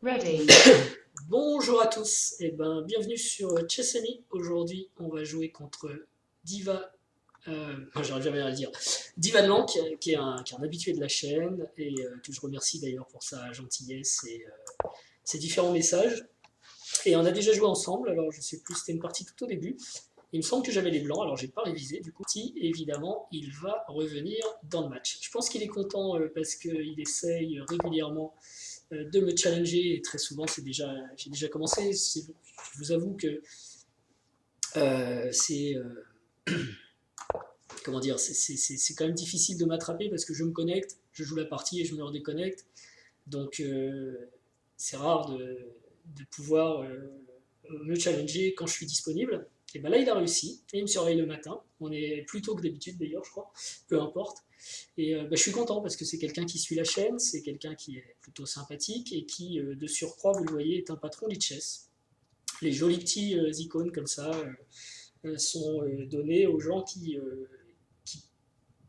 Ready. Bonjour à tous, et bienvenue sur Chessemy. Aujourd'hui, on va jouer contre Diva, j'arrive jamais à le dire, Diva Blanc, qui est un habitué de la chaîne et que je remercie d'ailleurs pour sa gentillesse et ses différents messages. Et on a déjà joué ensemble, alors je sais plus, c'était une partie tout au début. Il me semble que j'avais les blancs, alors j'ai pas révisé. Du coup, si évidemment, il va revenir dans le match. Je pense qu'il est content parce qu'il essaye régulièrement de me challenger et très souvent j'ai déjà commencé. Je vous avoue que c'est comment dire, c'est quand même difficile de m'attraper parce que je me connecte, je joue la partie et je me redéconnecte. Donc c'est rare de pouvoir me challenger quand je suis disponible. Et ben là, il a réussi. Et il me surveille le matin. On est plus tôt que d'habitude d'ailleurs, je crois. Peu importe. Et je suis content parce que c'est quelqu'un qui suit la chaîne, c'est quelqu'un qui est plutôt sympathique et qui, de surcroît, vous le voyez, est un patron d'Itchess. Les jolis petits icônes comme ça sont donnés aux gens qui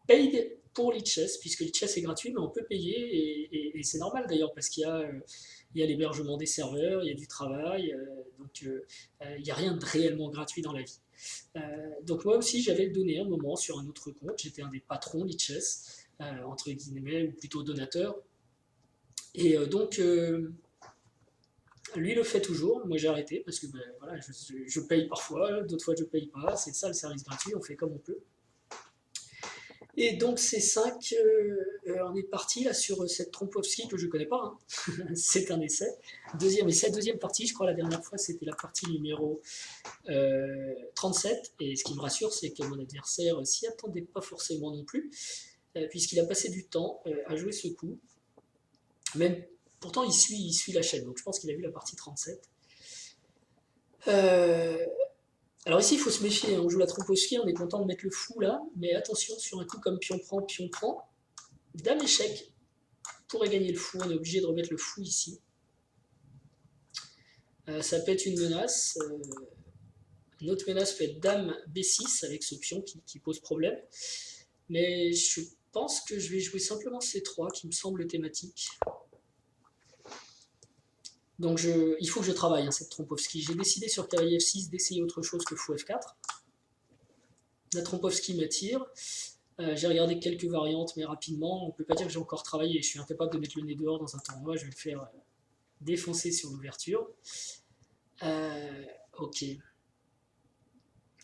payent pour l'Itchess, puisque l'Itchess est gratuit, mais on peut payer et c'est normal d'ailleurs parce qu'il y a l'hébergement des serveurs, il y a du travail, donc il n'y a rien de réellement gratuit dans la vie. Donc moi aussi j'avais donné un moment sur un autre compte, j'étais un des patrons d'Itchess, entre guillemets, ou plutôt donateur. Et lui le fait toujours, moi j'ai arrêté parce que voilà, je paye parfois, d'autres fois je paye pas, c'est ça le service gratuit, on fait comme on peut. Et donc ces 5, on est parti là sur cette Trompowski que je ne connais pas, hein. C'est un essai. Deuxième essai, deuxième partie, je crois la dernière fois c'était la partie numéro 37. Et ce qui me rassure, c'est que mon adversaire s'y attendait pas forcément non plus, puisqu'il a passé du temps à jouer ce coup. Même, pourtant il suit la chaîne, donc je pense qu'il a vu la partie 37. Euh, alors ici, il faut se méfier, hein. On joue la Trompowski, on est content de mettre le fou là, mais attention, sur un coup comme pion prend, dame échec, pourrait gagner le fou, on est obligé de remettre le fou ici. Ça peut être une menace. Une autre menace peut être dame B6 avec ce pion qui pose problème. Mais je pense que je vais jouer simplement C3 qui me semble thématique. Donc il faut que je travaille hein, cette Trompowski. J'ai décidé sur cavalier F6 d'essayer autre chose que fou F4. La Trompowski m'attire. J'ai regardé quelques variantes, mais rapidement, on ne peut pas dire que j'ai encore travaillé. Je suis incapable de mettre le nez dehors dans un tournoi. Je vais me faire défoncer sur l'ouverture. Ok.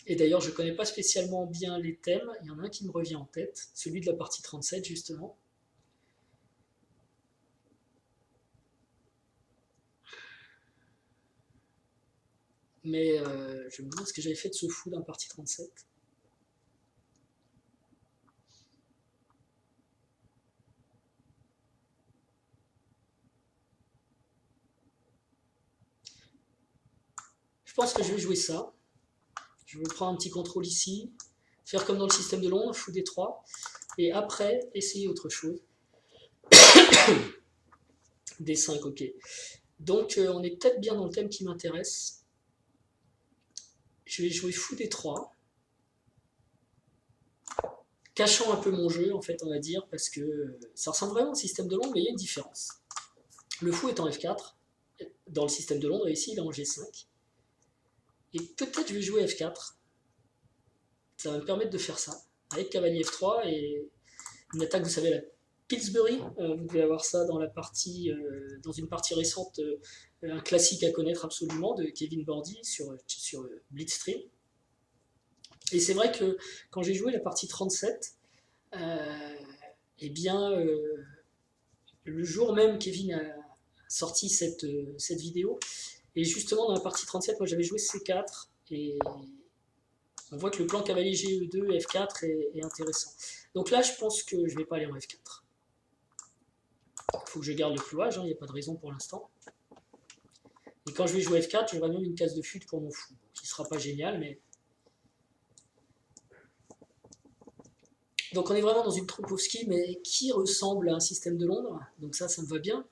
Et d'ailleurs, je ne connais pas spécialement bien les thèmes. Il y en a un qui me revient en tête, celui de la partie 37, justement. Mais je me demande ce que j'avais fait de ce fou dans la partie 37. Je pense que je vais jouer ça. Je vais prendre un petit contrôle ici, faire comme dans le système de Londres, fou D3, et après, essayer autre chose. D5, ok. Donc on est peut-être bien dans le thème qui m'intéresse. Je vais jouer fou D3, cachant un peu mon jeu, en fait, on va dire, parce que ça ressemble vraiment au système de Londres, mais il y a une différence. Le fou est en F4, dans le système de Londres, et ici il est en G5. Et peut-être je vais jouer F4. Ça va me permettre de faire ça. Avec cavalier F3 et une attaque, vous savez, la Pillsbury. Vous devez avoir ça dans dans une partie récente, un classique à connaître absolument de Kevin Bordy sur Blitzstream. Et c'est vrai que quand j'ai joué la partie 37, eh bien, le jour même, Kevin a sorti cette vidéo. Et justement, dans la partie 37, moi j'avais joué C4 et on voit que le plan cavalier GE2 F4 est intéressant. Donc là, je pense que je ne vais pas aller en F4. Il faut que je garde le clouage, il n'y a pas de raison pour l'instant. Et quand je vais jouer F4, j'aurai même une case de fut pour mon fou, qui ne sera pas génial, mais... Donc on est vraiment dans une Trompowski, mais qui ressemble à un système de Londres. Donc ça me va bien.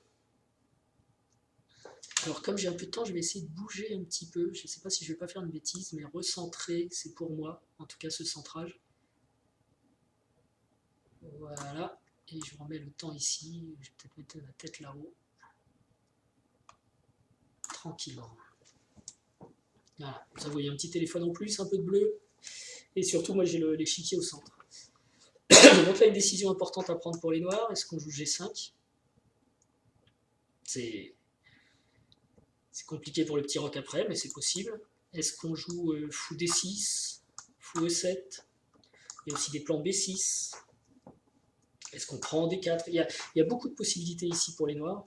Alors comme j'ai un peu de temps, je vais essayer de bouger un petit peu. Je ne sais pas si je ne vais pas faire une bêtise, mais recentrer, c'est pour moi, en tout cas ce centrage. Voilà. Et je remets le temps ici. Je vais peut-être mettre la tête là-haut. tranquillement. Voilà, vous voyez un petit téléphone en plus, un peu de bleu, et surtout moi j'ai l'échiquier au centre. Donc là une décision importante à prendre pour les noirs, est-ce qu'on joue G5? C'est compliqué pour le petit roc après, mais c'est possible. Est-ce qu'on joue fou D6, fou E7? Il y a aussi des plans B6. Est-ce qu'on prend D4? Il y a beaucoup de possibilités ici pour les noirs,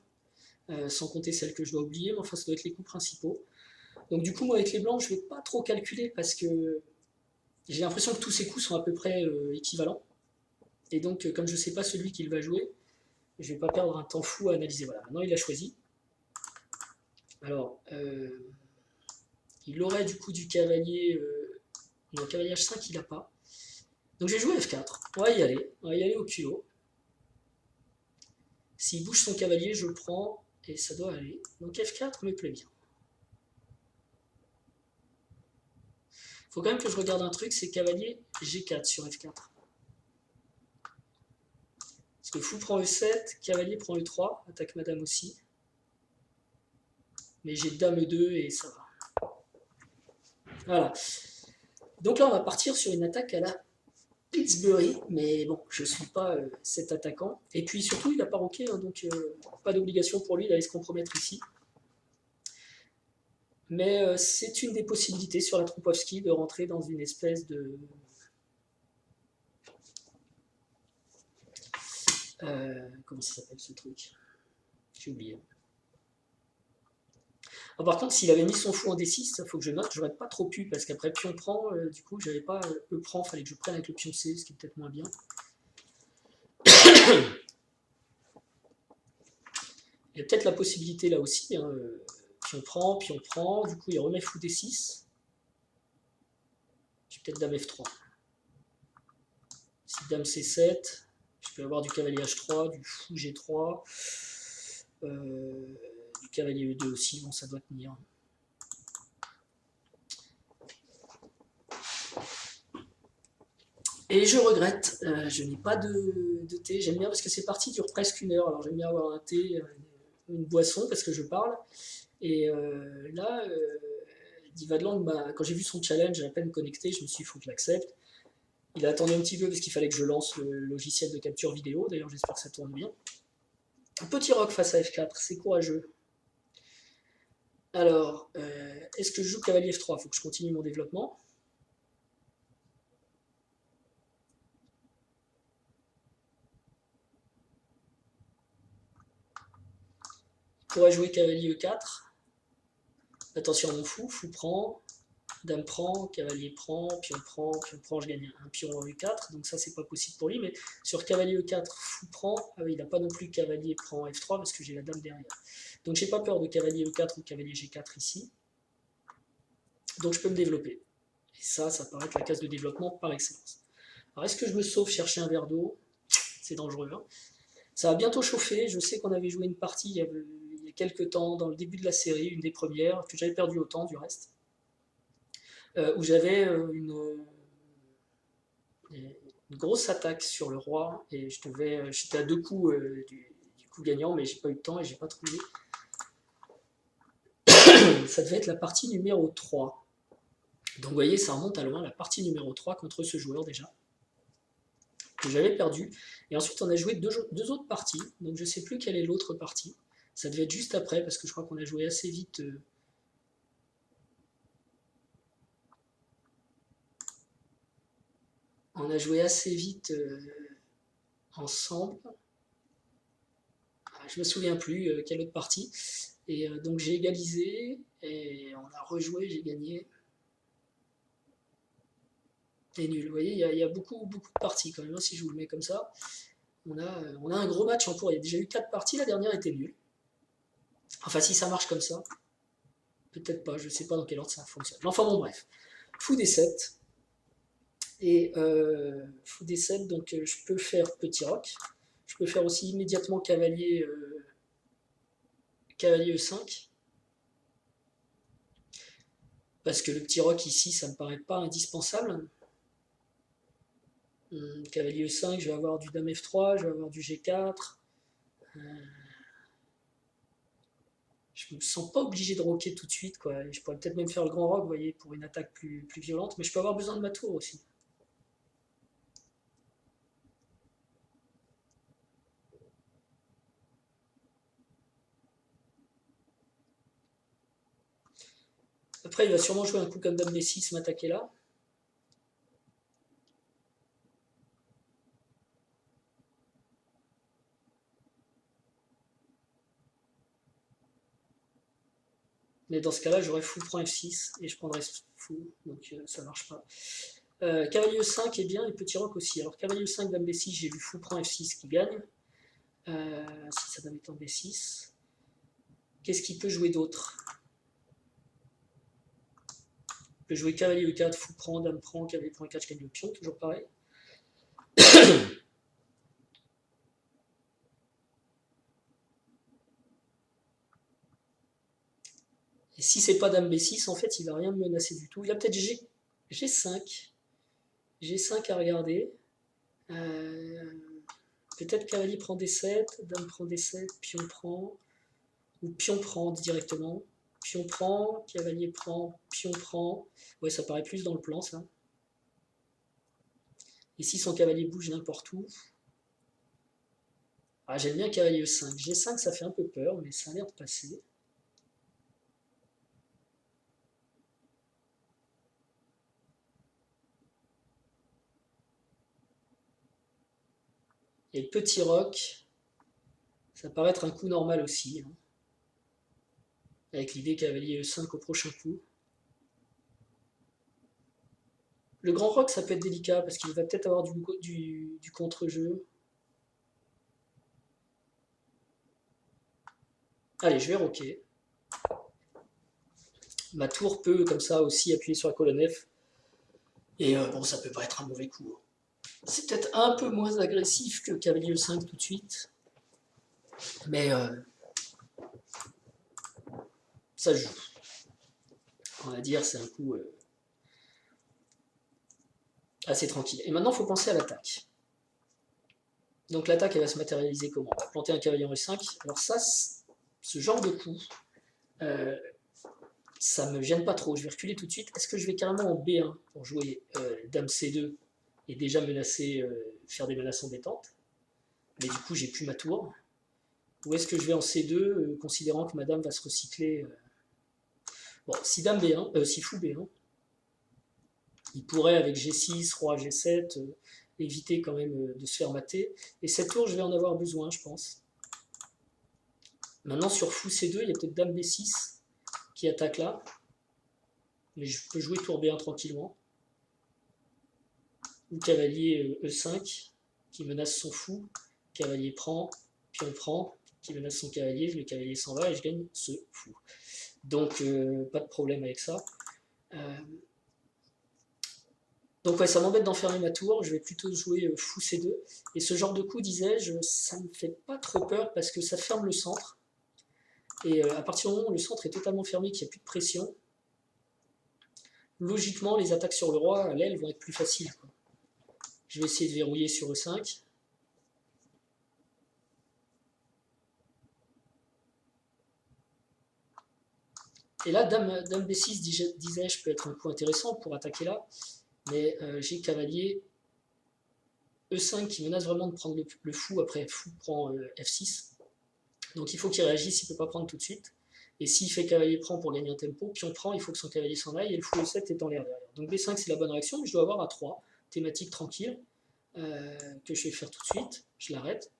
sans compter celles que je dois oublier, mais enfin ça doit être les coups principaux. Donc du coup, moi avec les blancs, je ne vais pas trop calculer parce que j'ai l'impression que tous ces coups sont à peu près équivalents. Et donc, comme je ne sais pas celui qu'il va jouer, je ne vais pas perdre un temps fou à analyser. Voilà, maintenant il a choisi. Alors, il aurait du coup du cavalier... non, cavalier H5, il n'a pas. Donc je vais jouer F4. On va y aller au culot. S'il bouge son cavalier, je le prends, et ça doit aller. Donc F4 me plaît bien. Il faut quand même que je regarde un truc, c'est cavalier G4 sur F4. Parce que fou prend E7, cavalier prend E3, attaque madame aussi. Mais j'ai dame E2 et ça va. Voilà. Donc là, on va partir sur une attaque à la Pillsbury, mais bon, je ne suis pas cet attaquant. Et puis surtout, il n'a pas roqué, hein, donc pas d'obligation pour lui d'aller se compromettre ici. Mais c'est une des possibilités sur la Troupowski de rentrer dans une espèce de... comment ça s'appelle ce truc? J'ai oublié. Ah, par contre, s'il avait mis son fou en D6, il faut que je note, j'aurais pas trop pu, parce qu'après pion prend, du coup, j'avais pas E prend, fallait que je prenne avec le pion C, ce qui est peut-être moins bien. Il y a peut-être la possibilité là aussi, hein, pion prend, du coup il remet fou D6. J'ai peut-être dame F3. Si dame C7, je peux avoir du cavalier H3, du fou G3, du cavalier E2 aussi, bon ça doit tenir. Et je regrette, je n'ai pas de thé, j'aime bien parce que ces parties durent presque 1 heure, alors j'aime bien avoir un thé, une boisson parce que je parle. Et là, Divadland, quand j'ai vu son challenge à peine connecté, je me suis dit, il faut que je l'accepte. Il a attendu un petit peu parce qu'il fallait que je lance le logiciel de capture vidéo, d'ailleurs j'espère que ça tourne bien. Un petit roc face à F4, c'est courageux. Alors, est-ce que je joue cavalier F3? Il faut que je continue mon développement. Je pourrais jouer cavalier E4. Attention à mon fou, fou prend, dame prend, cavalier prend, pion prend, je gagne un pion en E4, donc ça c'est pas possible pour lui, mais sur cavalier E4, fou prend, ah oui, il n'a pas non plus cavalier prend F3 parce que j'ai la dame derrière. Donc j'ai pas peur de cavalier E4 ou cavalier G4 ici, donc je peux me développer. Et ça paraît être la case de développement par excellence. Alors est-ce que je me sauve chercher un verre d'eau? C'est dangereux, hein. Ça va bientôt chauffer, je sais qu'on avait joué une partie il y a quelques temps, dans le début de la série, une des premières, que j'avais perdu autant du reste. Où j'avais une grosse attaque sur le roi et j'étais à 2 coups du coup gagnant, mais j'ai pas eu de temps et j'ai pas trouvé. Ça devait être la partie numéro 3. Donc vous voyez, ça remonte à loin, la partie numéro 3 contre ce joueur déjà, que j'avais perdu. Et ensuite on a joué deux autres parties, donc je sais plus quelle est l'autre partie. Ça devait être juste après, parce que je crois qu'on a joué assez vite. On a joué assez vite ensemble. Je me souviens plus quelle autre partie. Et donc j'ai égalisé, et on a rejoué, j'ai gagné. Et nul. Vous voyez, il y a beaucoup de parties quand même, hein, si je vous le mets comme ça. On a un gros match en cours. Il y a déjà eu 4 parties, la dernière était nulle. Enfin, si ça marche comme ça, peut-être pas, je ne sais pas dans quel ordre ça fonctionne. Enfin bon, bref. Fou D7. Et fou D7, donc je peux faire petit roc. Je peux faire aussi immédiatement cavalier E5. Parce que le petit roc ici, ça ne me paraît pas indispensable. Cavalier E5, je vais avoir du dame F3, je vais avoir du G4. Je me sens pas obligé de roquer tout de suite, quoi. Et je pourrais peut-être même faire le grand rock, vous voyez, pour une attaque plus violente, mais je peux avoir besoin de ma tour aussi. Après, il va sûrement jouer un coup comme Dame D6, m'attaquer là. Mais dans ce cas-là, j'aurais fou prend F6 et je prendrais fou, donc ça marche pas. Cavalier E5 est bien et petit roc aussi. Alors cavalier E5, Dame B6, j'ai vu fou prend F6 qui gagne. Si sa dame est en B6. Qu'est-ce qu'il peut jouer d'autre? Il peut jouer cavalier E4, fou prend, dame prend, cavalier prend E4, je gagne le pion, toujours pareil. Et si c'est pas dame B6, en fait, il va rien me menacer du tout. Il a peut-être G5. G5 à regarder. Peut-être cavalier prend D7, dame prend D7, pion prend, ou pion prend directement. Pion prend, cavalier prend, pion prend. Ouais, ça paraît plus dans le plan, ça. Et si son cavalier bouge n'importe où. Ah, j'aime bien cavalier E5. G5, ça fait un peu peur, mais ça a l'air de passer. Et le petit roc, ça paraît être un coup normal aussi. Hein. Avec l'idée cavalier E5 au prochain coup. Le grand roc, ça peut être délicat parce qu'il va peut-être avoir du contre-jeu. Allez, je vais roquer. Ma tour peut, comme ça, aussi appuyer sur la colonne F. Et bon, ça peut pas être un mauvais coup. C'est peut-être un peu moins agressif que cavalier E5 tout de suite. Mais ça joue. On va dire, c'est un coup assez tranquille. Et maintenant, il faut penser à l'attaque. Donc l'attaque, elle va se matérialiser comment? On va planter un cavalier en E5. Alors ça, ce genre de coup, ça me gêne pas trop. Je vais reculer tout de suite. Est-ce que je vais carrément en B1 pour jouer dame C2 et déjà menacer, faire des menaces embêtantes? Mais du coup, j'ai plus ma tour. Ou est-ce que je vais en C2, considérant que ma dame va se recycler Bon, si dame B1, si fou B1, il pourrait avec G6, roi G7, éviter quand même de se faire mater. Et cette tour, je vais en avoir besoin, je pense. Maintenant, sur fou C2, il y a peut-être dame B6 qui attaque là. Mais je peux jouer tour B1 tranquillement. Ou cavalier E5 qui menace son fou. Cavalier prend, pion prend, qui menace son cavalier. Le cavalier s'en va et je gagne ce fou. Donc, pas de problème avec ça. Donc ouais, ça m'embête d'enfermer ma tour, je vais plutôt jouer fou C2. Et ce genre de coup, disais-je, ça me fait pas trop peur parce que ça ferme le centre. Et à partir du moment où le centre est totalement fermé, qu'il n'y a plus de pression, logiquement, les attaques sur le roi à l'aile vont être plus faciles. Quoi. Je vais essayer de verrouiller sur E5. Et là, dame B6, disais-je, peut être un coup intéressant pour attaquer là. Mais j'ai cavalier E5 qui menace vraiment de prendre le fou. Après, fou prend F6. Donc il faut qu'il réagisse, il ne peut pas prendre tout de suite. Et s'il fait cavalier prend pour gagner un tempo, pion prend, il faut que son cavalier s'en aille, et le fou E7 est dans l'air derrière. Donc B5 c'est la bonne réaction, mais je dois avoir à 3, thématique tranquille, que je vais faire tout de suite, je l'arrête.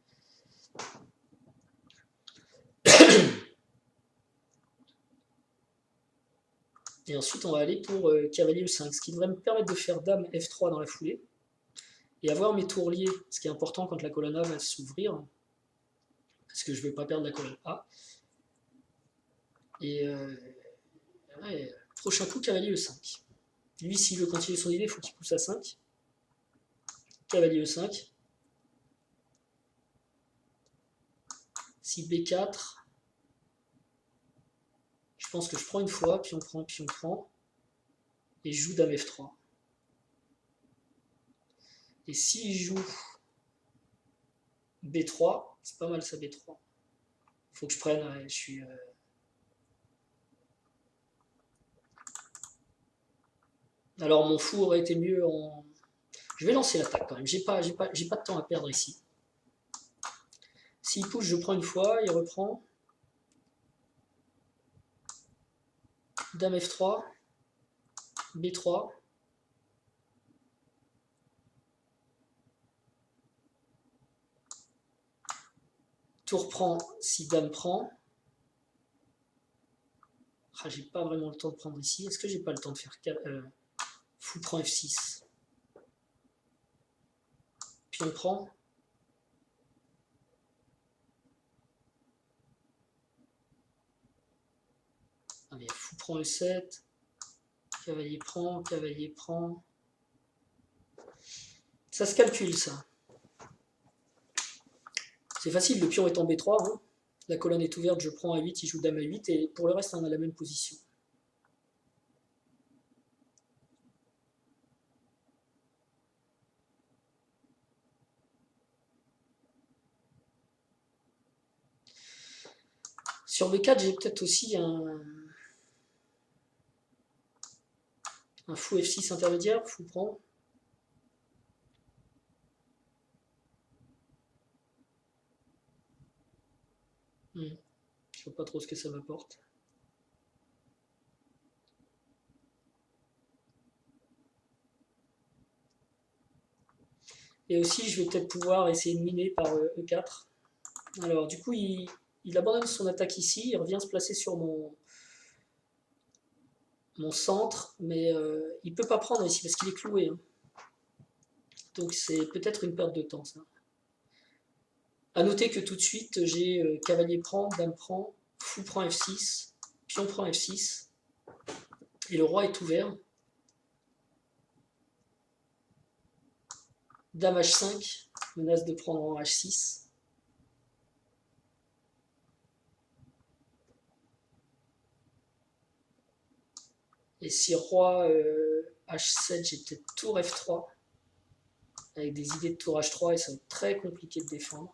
Et ensuite on va aller pour cavalier E5, ce qui devrait me permettre de faire dame F3 dans la foulée, et avoir mes tours liés, ce qui est important quand la colonne A va s'ouvrir, parce que je ne veux pas perdre la colonne A. Et ouais, prochain coup, cavalier E5. Lui, s'il veut continuer son idée, il faut qu'il pousse à 5. Cavalier E5. Si B4, je pense que je prends une fois, pion prend, et je joue dame F3. Et s'il joue B3, c'est pas mal ça B3. Faut que je prenne, je suis Alors mon fou aurait été mieux en... Je vais lancer l'attaque quand même, j'ai pas de temps à perdre ici. S'il pousse, je prends une fois, il reprend. Dame F3, B3. Tour prend si dame prend. Ah, j'ai pas vraiment le temps de prendre ici. Est-ce que j'ai pas le temps de faire fou prend F6. Pion prend. Allez, fou prend E7. Cavalier prend, cavalier prend. Ça se calcule, ça. C'est facile, le pion est en B3. Hein. La colonne est ouverte, je prends A8, il joue dame A8, et pour le reste, on a la même position. Sur B4, j'ai peut-être aussi un fou F6 intermédiaire, fou prend. Je ne vois pas trop ce que ça m'apporte. Et aussi, je vais peut-être pouvoir essayer de miner par E4. Alors, du coup, il abandonne son attaque ici, il revient se placer sur mon centre, mais il ne peut pas prendre ici parce qu'il est cloué. Hein. Donc, c'est peut-être une perte de temps, ça. A noter que tout de suite, j'ai cavalier prend, dame prend, fou prend F6, pion prend F6, et le roi est ouvert. Dame H5, menace de prendre en H6. Et si roi H7, j'ai peut-être tour F3, avec des idées de tour H3, et ça va être très compliqué de défendre.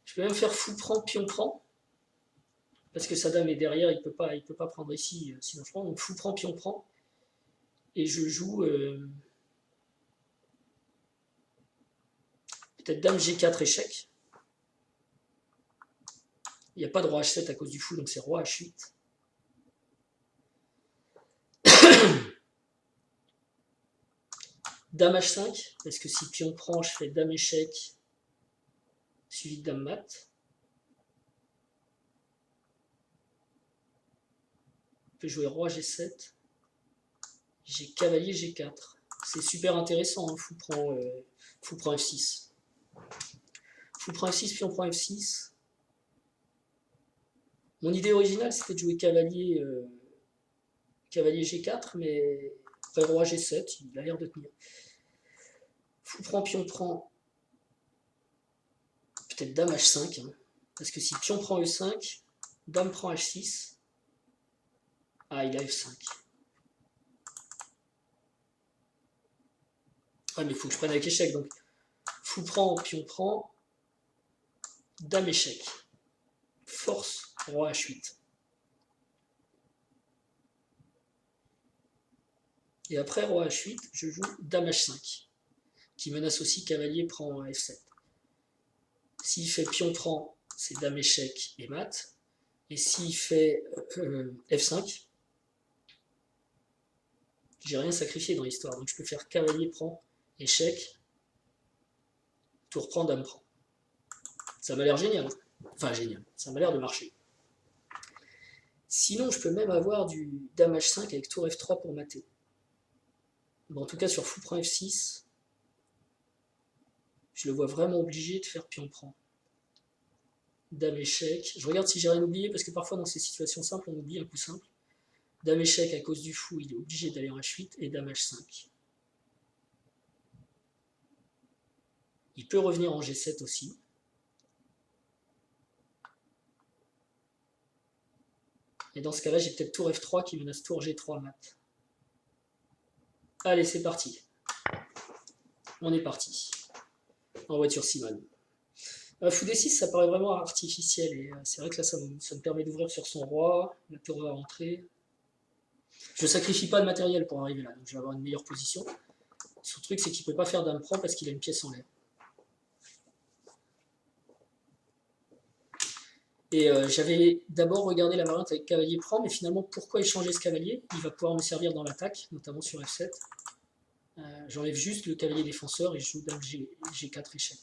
Je peux même faire fou prend, pion prend, parce que sa dame est derrière, il peut pas prendre ici, sinon je prends. Donc fou prend, pion prend, et je joue peut-être dame G4 échec. Il n'y a pas de roi H7 à cause du fou, donc c'est roi H8. Dame H5, parce que si pion prend, je fais dame échec, suivi de dame mat. Je peux jouer roi G7. J'ai cavalier G4. C'est super intéressant, hein. Fou prend F6. Fou prend F6, pion prend F6. Mon idée originale, c'était de jouer cavalier G4, mais après roi G7, il a l'air de tenir. Fou prend, pion prend. Peut-être dame H5, hein, parce que si pion prend E5, dame prend H6. Ah, il a F5. Ah, mais il faut que je prenne avec échec, donc fou prend, pion prend, dame échec. Force, roi H8. Et après roi H8, je joue dame H5, qui menace aussi cavalier prend F7. S'il fait pion prend, c'est dame échec et mat. Et s'il fait F5, j'ai rien sacrifié dans l'histoire. Donc je peux faire cavalier prend, échec, tour prend, dame prend. Ça m'a l'air génial. Enfin génial, ça m'a l'air de marcher. Sinon, je peux même avoir du dame H5 avec tour F3 pour mater. Bon, en tout cas, sur fou prend F6, je le vois vraiment obligé de faire pion prend. Dame échec. Je regarde si j'ai rien oublié, parce que parfois dans ces situations simples, on oublie un coup simple. Dame échec à cause du fou, il est obligé d'aller en H8, et dame H5. Il peut revenir en G7 aussi. Et dans ce cas-là, j'ai peut-être tour F3 qui menace tour G3 mat. Allez, c'est parti. On est parti. En voiture Simone. Fou D6, ça paraît vraiment artificiel, et c'est vrai que là, ça me permet d'ouvrir sur son roi, la tour va rentrer. Je sacrifie pas de matériel pour arriver là, donc je vais avoir une meilleure position. Son truc, c'est qu'il peut pas faire dame prend parce qu'il a une pièce en l'air. Et j'avais d'abord regardé la variante avec cavalier prend, mais finalement, pourquoi échanger ce cavalier? Il va pouvoir me servir dans l'attaque, notamment sur F7. J'enlève juste le cavalier défenseur et je joue dame G4 échec.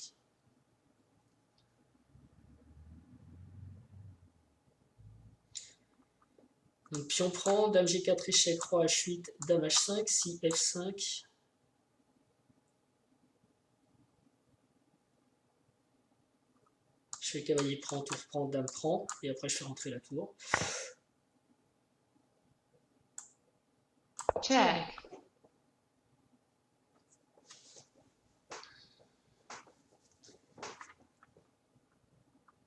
Donc pion prend, dame G4 échec, roi H8, dame H5, si F5. Je fais cavalier prend, tour prend, dame prend, et après je fais rentrer la tour. Check.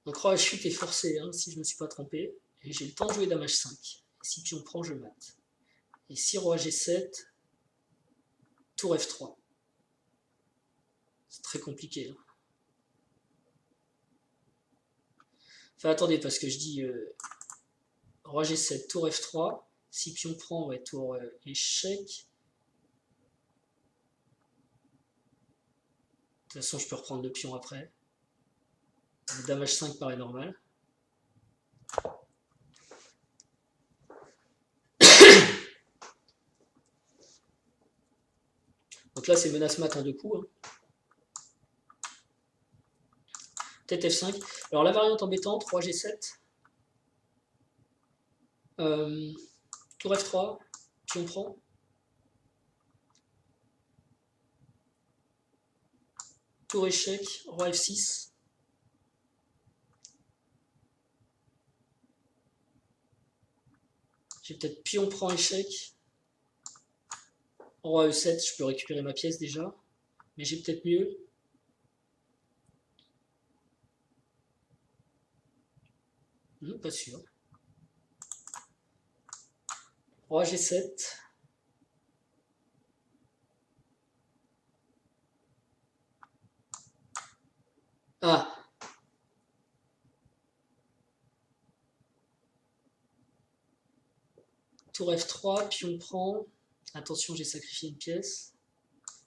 Donc roi H8 est forcé, hein, si je ne me suis pas trompé, et j'ai le temps de jouer dame H5. Et si pion prend, je mate. Et si roi G7, tour F3. C'est très compliqué. Hein. Enfin, attendez, parce que je dis roi G7, tour F3. Si pion prend, ouais, tour échec. De toute façon, je peux reprendre le pion après. Dame H5 paraît normal. Donc là, c'est menace mat en 2 coups. Hein. Tête F5. Alors la variante embêtante, roi G7. Tour F3, pion prend. Tour échec, roi F6. J'ai peut-être pion prend échec. Roi E7, je peux récupérer ma pièce déjà. Mais j'ai peut-être mieux. Pas sûr. Roi G7. Ah. Tour F3, pion prend. Attention, j'ai sacrifié une pièce.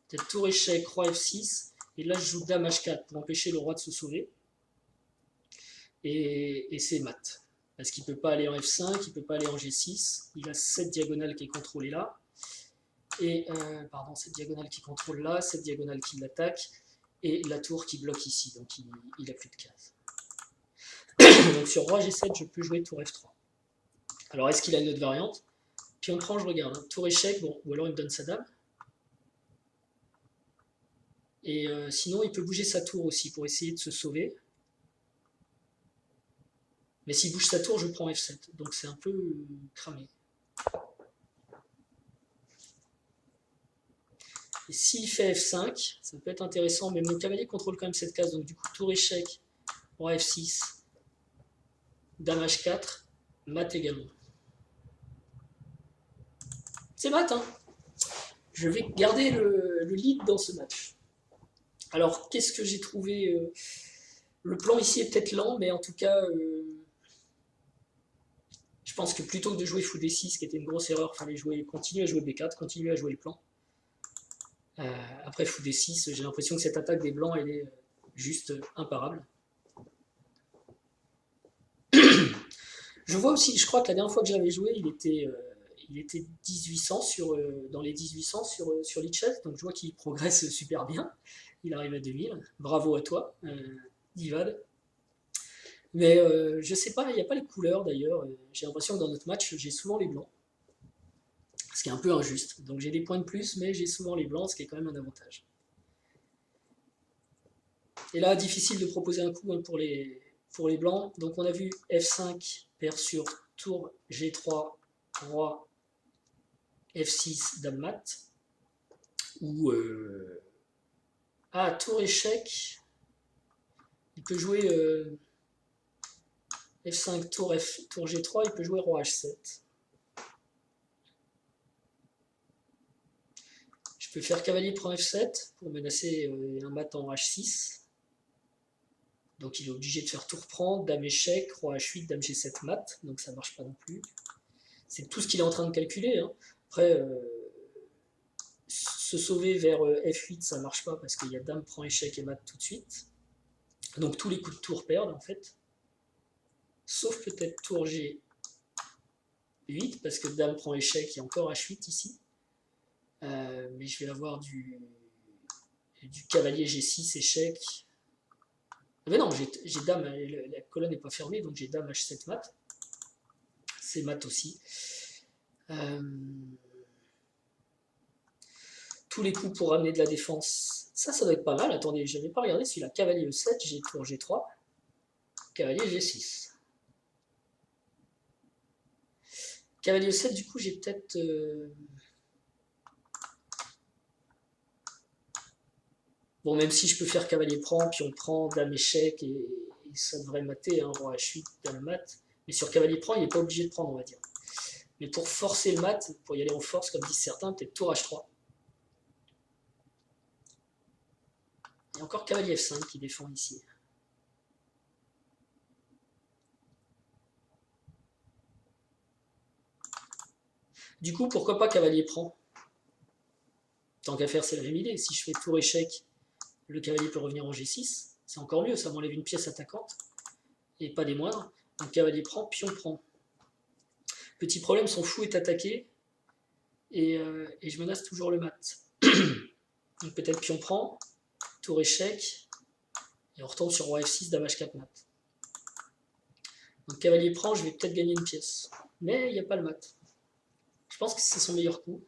Peut-être tour échec, roi F6. Et là, je joue dame H4 pour empêcher le roi de se sauver. Et c'est mat. Parce qu'il ne peut pas aller en F5, il ne peut pas aller en G6. Il a cette diagonale qui est contrôlée là. Et, pardon, cette diagonale qui contrôle là, cette diagonale qui l'attaque, et la tour qui bloque ici. Donc il n'a plus de cases. Donc sur roi G7, je peux jouer tour F3. Alors est-ce qu'il a une autre variante? Pion prend, je regarde. Hein. Tour échec, bon, ou alors il me donne sa dame. Et sinon, il peut bouger sa tour aussi pour essayer de se sauver. Mais s'il bouge sa tour, je prends F7. Donc c'est un peu cramé. Et s'il fait F5, ça peut être intéressant, mais mon cavalier contrôle quand même cette case. Donc du coup, tour échec, roi F6, dame H4, mat également. C'est mat, hein. Je vais garder le lead dans ce match. Alors, qu'est-ce que j'ai trouvé Le plan ici est peut-être lent, mais en tout cas, je pense que plutôt que de jouer fou D6, qui était une grosse erreur, il fallait continuer à jouer B4, continuer à jouer le plan. Après fou D6, j'ai l'impression que cette attaque des blancs, elle est juste imparable. Je vois aussi, je crois que la dernière fois que j'avais joué, il était 1800 dans les 1800 sur Lichess, donc je vois qu'il progresse super bien. Il arrive à 2000. Bravo à toi, Divad. Mais je sais pas, il n'y a pas les couleurs d'ailleurs. J'ai l'impression que dans notre match, j'ai souvent les blancs. Ce qui est un peu injuste. Donc j'ai des points de plus, mais j'ai souvent les blancs, ce qui est quand même un avantage. Et là, difficile de proposer un coup hein, pour les blancs. Donc on a vu F5, paire sur tour G3, roi, F6, dame mat. Ou tour échec. Il peut jouer F5, tour G3, il peut jouer roi H7. Je peux faire cavalier prend F7 pour menacer un mat en H6. Donc il est obligé de faire tour prendre, dame échec, roi h8, dame g7 mat, donc ça marche pas non plus. C'est tout ce qu'il est en train de calculer. Hein. Après, se sauver vers f8, ça marche pas parce qu'il y a dame prend échec et mat tout de suite. Donc tous les coups de tour perdent en fait. Sauf peut-être tour G8, parce que dame prend échec, il y a encore h8 ici. Mais je vais avoir du cavalier G6 échec. Mais non, j'ai dame, la colonne n'est pas fermée, donc j'ai dame h7 mat. C'est mat aussi. Tous les coups pour ramener de la défense. Ça doit être pas mal. Attendez, je n'avais pas regardé celui-là. Cavalier E7, j'ai tour G3. Cavalier G6. Cavalier E7, du coup, j'ai peut-être... Bon, même si je peux faire cavalier prend, pion prend, dame échec, et ça devrait mater, hein, roi h8, dame mat. Mais sur cavalier prend, il n'est pas obligé de prendre, on va dire. Mais pour forcer le mat, pour y aller en force, comme disent certains, peut-être tour h3. Il y a encore cavalier f5 qui défend ici. Du coup, pourquoi pas cavalier prend? Tant qu'à faire, c'est la même idée. Si je fais tour échec, le cavalier peut revenir en G6. C'est encore mieux, ça m'enlève une pièce attaquante. Et pas des moindres. Donc cavalier prend, pion prend. Petit problème, son fou est attaqué. Et je menace toujours le mat. Donc peut-être pion prend, tour échec. Et on retombe sur roi f6, dame h4 mat. Donc cavalier prend, je vais peut-être gagner une pièce. Mais il n'y a pas le mat. Je pense que c'est son meilleur coup.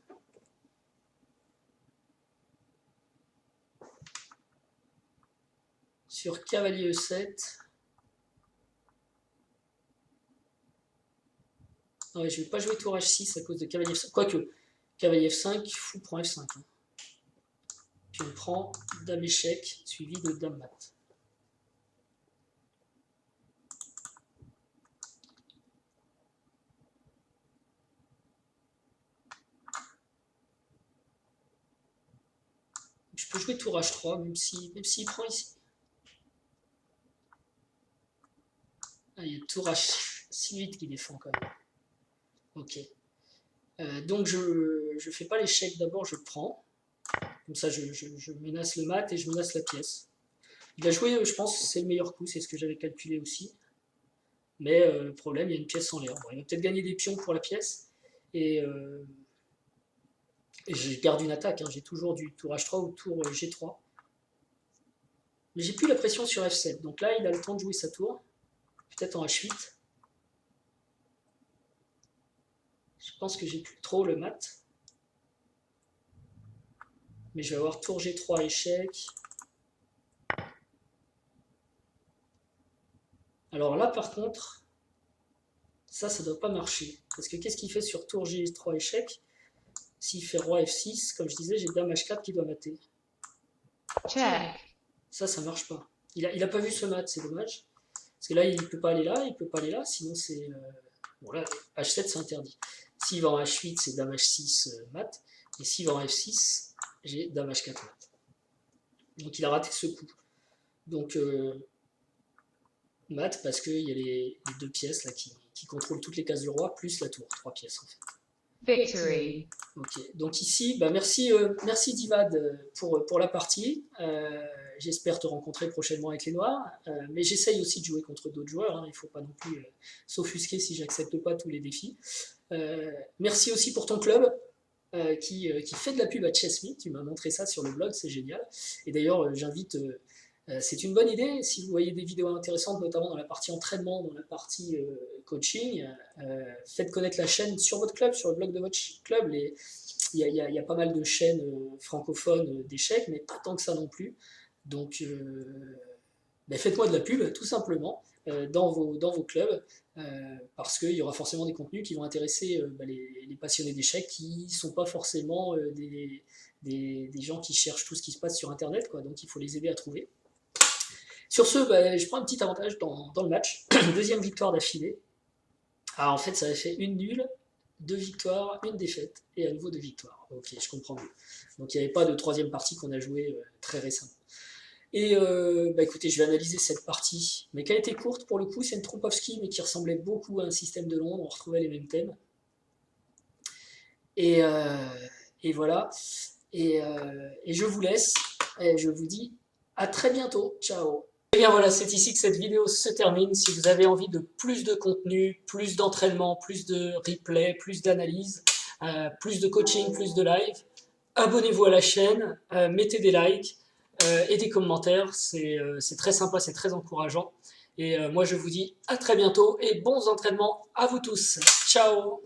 Sur cavalier e7. Ouais, je ne vais pas jouer tour h6 à cause de cavalier f5. Quoique, cavalier f5, fou prend f5. Hein. Puis on prend dame échec, suivi de dame mat. Je peux jouer tour h3, même s'il prend ici. Ah, il y a tour h8 qui défend quand même. Ok. Donc je ne fais pas l'échec d'abord, je prends. Comme ça, je menace le mat et je menace la pièce. Il a joué, je pense, c'est le meilleur coup, c'est ce que j'avais calculé aussi. Mais le problème, il y a une pièce en l'air. Bon, il va peut-être gagner des pions pour la pièce. Et je garde une attaque, hein. J'ai toujours du tour h3 ou tour g3. Mais j'ai plus la pression sur f7. Donc là, il a le temps de jouer sa tour. Peut-être en h8. Je pense que j'ai plus trop le mat. Mais je vais avoir tour g3 échec. Alors là, par contre, ça ne doit pas marcher. Parce que qu'est-ce qu'il fait sur tour g3 échec? S'il fait roi f6, comme je disais, j'ai dame h4 qui doit mater. Check. Ça marche pas. Il a pas vu ce mat, c'est dommage. Parce que là, il peut pas aller là, il peut pas aller là, sinon c'est... Bon là, h7 c'est interdit. S'il va en h8, c'est dame h6 mat. Et s'il va en f6, j'ai dame h4 mat. Donc il a raté ce coup. Donc mat parce qu'il y a les deux pièces là qui contrôlent toutes les cases du roi, plus la tour, 3 pièces en fait. Victory. Ok, donc ici, bah merci Divad pour la partie. J'espère te rencontrer prochainement avec les Noirs, mais j'essaye aussi de jouer contre d'autres joueurs, hein. Il ne faut pas non plus s'offusquer si j'accepte pas tous les défis. Merci aussi pour ton club qui fait de la pub à Chessme, tu m'as montré ça sur le blog, c'est génial. Et d'ailleurs, j'invite... c'est une bonne idée, si vous voyez des vidéos intéressantes, notamment dans la partie entraînement, dans la partie coaching, faites connaître la chaîne sur votre club, sur le blog de votre club. Il y a pas mal de chaînes francophones d'échecs, mais pas tant que ça non plus. Donc faites-moi de la pub, tout simplement, dans vos clubs, parce qu'il y aura forcément des contenus qui vont intéresser les passionnés d'échecs, qui ne sont pas forcément des gens qui cherchent tout ce qui se passe sur Internet, quoi. Donc il faut les aider à trouver. Sur ce, je prends un petit avantage dans le match. Deuxième victoire d'affilée. En fait, ça avait fait une nulle, 2 victoires, une défaite, et à nouveau 2 victoires. Ok, je comprends mieux. Donc il n'y avait pas de troisième partie qu'on a joué très récemment. Et écoutez, je vais analyser cette partie, mais qui a été courte pour le coup. C'est une Trompowsky, mais qui ressemblait beaucoup à un système de Londres. On retrouvait les mêmes thèmes. Et, voilà. Et je vous laisse. Et je vous dis à très bientôt. Ciao. Et bien voilà, c'est ici que cette vidéo se termine. Si vous avez envie de plus de contenu, plus d'entraînement, plus de replay, plus d'analyse, plus de coaching, plus de live, abonnez-vous à la chaîne, mettez des likes et des commentaires. C'est très sympa, c'est très encourageant. Et moi je vous dis à très bientôt et bons entraînements à vous tous. Ciao.